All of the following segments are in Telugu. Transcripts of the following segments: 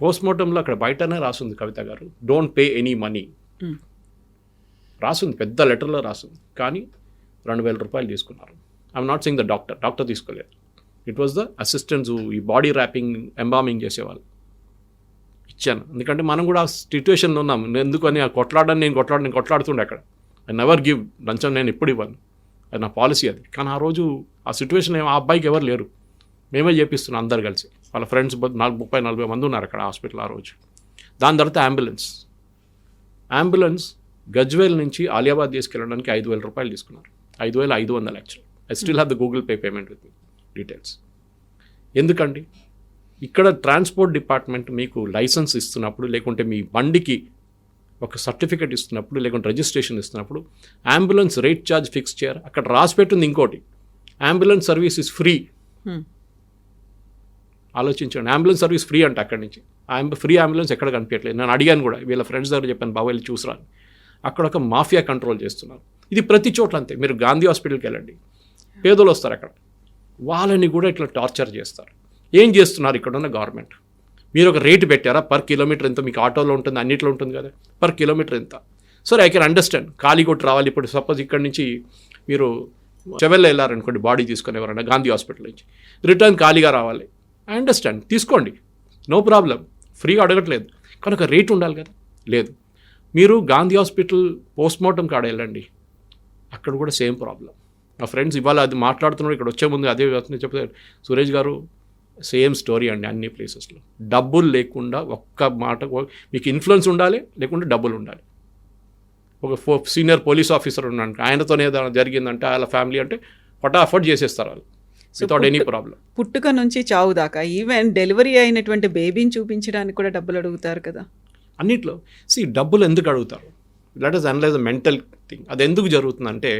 పోస్ట్మార్టంలో అక్కడ బయటనే రాసింది కవిత గారు, డోంట్ పే ఎనీ మనీ రాసింది, పెద్ద లెటర్లో రాసింది. కానీ 2,000 రూపాయలు తీసుకున్నారు. I'm not saying the doctor తీసుకోలేదు. ఇట్ వాజ్ ద అసిస్టెంట్స్, ఈ బాడీ ర్యాపింగ్ ఎంబామింగ్ చేసేవాళ్ళు. ఇచ్చాను, ఎందుకంటే మనం కూడా ఆ సిచ్యువేషన్లో ఉన్నాం. ఎందుకని ఆ నేను కొట్లాడుతుండే అక్కడ. ఐ నెవర్ గివ్ లంచం, నేను ఎప్పుడు ఇవ్వను, అది నా పాలసీ అది. కానీ ఆ రోజు ఆ సిచ్యువేషన్ ఆ అబ్బాయికి ఎవరు లేరు, మేమే చేపిస్తున్నాం అందరు కలిసి. వాళ్ళ ఫ్రెండ్స్ 30-40 మంది ఉన్నారు అక్కడ హాస్పిటల్ ఆ రోజు. దాని తర్వాత అంబులెన్స్ గజ్వేల్ నుంచి ఆలియాబాద్ తీసుకెళ్ళడానికి 5,000 రూపాయలు తీసుకున్నారు. 5,500 actual. I still have the Google pay payment with details. ఎందుకండి ఇక్కడ ట్రాన్స్పోర్ట్ డిపార్ట్మెంట్ మీకు లైసెన్స్ ఇస్తున్నప్పుడు, లేకుంటే మీ బండికి ఒక సర్టిఫికేట్ ఇస్తున్నప్పుడు, లేకుంటే రిజిస్ట్రేషన్ ఇస్తున్నప్పుడు అంబులెన్స్ రేట్ ఛార్జ్ ఫిక్స్ చేయరు. అక్కడ రాసి పెట్టింది ఇంకోటి, అంబులెన్స్ సర్వీస్ ఇస్ ఫ్రీ. ఆలోచించండి, అంబులెన్స్ సర్వీస్ ఫ్రీ అంటే అక్కడి నుంచి ఫ్రీ అంబులెన్స్ ఎక్కడ కనిపించట్లేదు. నేను అడిగాను కూడా, వీళ్ళ ఫ్రెండ్స్ దగ్గర చెప్పాను, బాబు వెళ్ళి చూసిరాను. అక్కడ ఒక మాఫియా కంట్రోల్ చేస్తున్నారు. ఇది ప్రతి చోట్ల అంతే. మీరు గాంధీ హాస్పిటల్కి వెళ్ళండి, పేదలు వస్తారు అక్కడ, వాళ్ళని కూడా ఇట్లా టార్చర్ చేస్తారు. ఏం చేస్తున్నారు ఇక్కడ ఉన్న గవర్నమెంట్? మీరు ఒక రేటు పెట్టారా, పర్ కిలోమీటర్ ఎంత? మీకు ఆటోలో ఉంటుంది, అన్నిట్లో ఉంటుంది కదా, పర్ కిలోమీటర్ ఎంత? సరే, ఐ కెన్ అండర్స్టాండ్, ఖాళీ కొట్టి రావాలి. ఇప్పుడు సపోజ్ ఇక్కడ నుంచి మీరు చెవెల్లో వెళ్ళారనుకోండి, బాడీ తీసుకొని ఎవరైనా గాంధీ హాస్పిటల్ నుంచి, రిటర్న్ ఖాళీగా రావాలి. ఐ అండర్స్టాండ్, తీసుకోండి, నో ప్రాబ్లం, ఫ్రీగా అడగట్లేదు. కానీ ఒక రేటు ఉండాలి కదా, లేదు. మీరు గాంధీ హాస్పిటల్ పోస్ట్మార్టం కాడ వెళ్ళండి, అక్కడ కూడా సేమ్ ప్రాబ్లం. మా ఫ్రెండ్స్ ఇవాళ అది మాట్లాడుతున్నారు, ఇక్కడ వచ్చే ముందు అదే చెప్తారు, సురేష్ గారు సేమ్ స్టోరీ అండి. అన్ని ప్లేసెస్లో డబ్బులు లేకుండా, ఒక్క మాట, మీకు ఇన్ఫ్లుయెన్స్ ఉండాలి, లేకుంటే డబ్బులు ఉండాలి. ఒక సీనియర్ పోలీస్ ఆఫీసర్ ఉన్నాడు, ఆయనతోనే ఏదైనా జరిగిందంటే వాళ్ళ ఫ్యామిలీ అంటే ఫటాఫట్ చేసేస్తారు వాళ్ళు, వితౌట్ ఎనీ ప్రాబ్లం. పుట్టుక నుంచి చావు దాకా, ఈవెన్ డెలివరీ అయినటువంటి బేబీని చూపించడానికి కూడా డబ్బులు అడుగుతారు కదా. అన్నిట్లో డబ్బులు ఎందుకు అడుగుతారు? Let us analyse the mental thing. అది ఎందుకు జరుగుతుందంటే,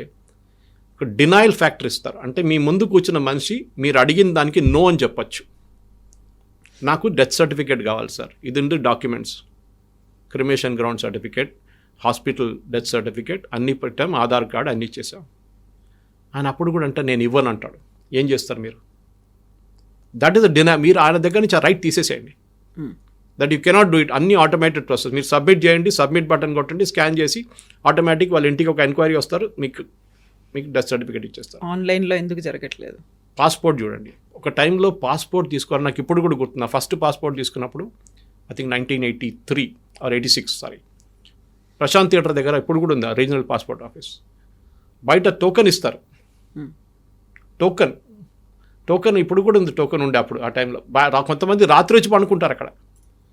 ఒక డినైల్ ఫ్యాక్టర్ ఇస్తారు. అంటే మీ ముందు కూర్చున్న మనిషి మీరు అడిగిన దానికి నో అని చెప్పచ్చు. నాకు డెత్ సర్టిఫికేట్ కావాలి సార్, ఇది ఉంది documents, cremation ground certificate, hospital death certificate అన్నీ పెట్టాం, ఆధార్ కార్డు అన్నీ ఇచ్చేసాం. ఆయన అప్పుడు కూడా అంటే నేను ఇవ్వను అంటాడు. ఏం చేస్తారు మీరు? That is the deny. మీరు ఆయన దగ్గర నుంచి ఆ రైట్ తీసేసేయండి. That you cannot do it. అన్ని ఆటోమేటెడ్ ప్రాసెస్. మీరు సబ్మిట్ చేయండి, సబ్మిట్ బటన్ కొట్టండి, స్కాన్ చేసి ఆటోమేటిక్ వాళ్ళ ఇంటికి ఒక ఎంక్వైరీ వస్తారు, మీకు డెత్ సర్టిఫికేట్ ఇచ్చేస్తారు. ఆన్లైన్లో ఎందుకు జరగట్లేదు? పాస్పోర్ట్ చూడండి, ఒక టైంలో పాస్పోర్ట్ తీసుకోవాలి. నాకు ఇప్పుడు కూడా గుర్తున్నా, ఫస్ట్ పాస్పోర్ట్ తీసుకున్నప్పుడు I think 1983 or 86 sorry, Prashant theatre దగ్గర ఇప్పుడు కూడా ఉంది రీజనల్ పాస్పోర్ట్ ఆఫీస్. బయట టోకెన్ ఇస్తారు, టోకెన్ ఇప్పుడు కూడా ఉంది. టోకెన్ ఉండే అప్పుడు ఆ టైంలో కొంతమంది రాత్రి వచ్చి పండుకుంటారు అక్కడ.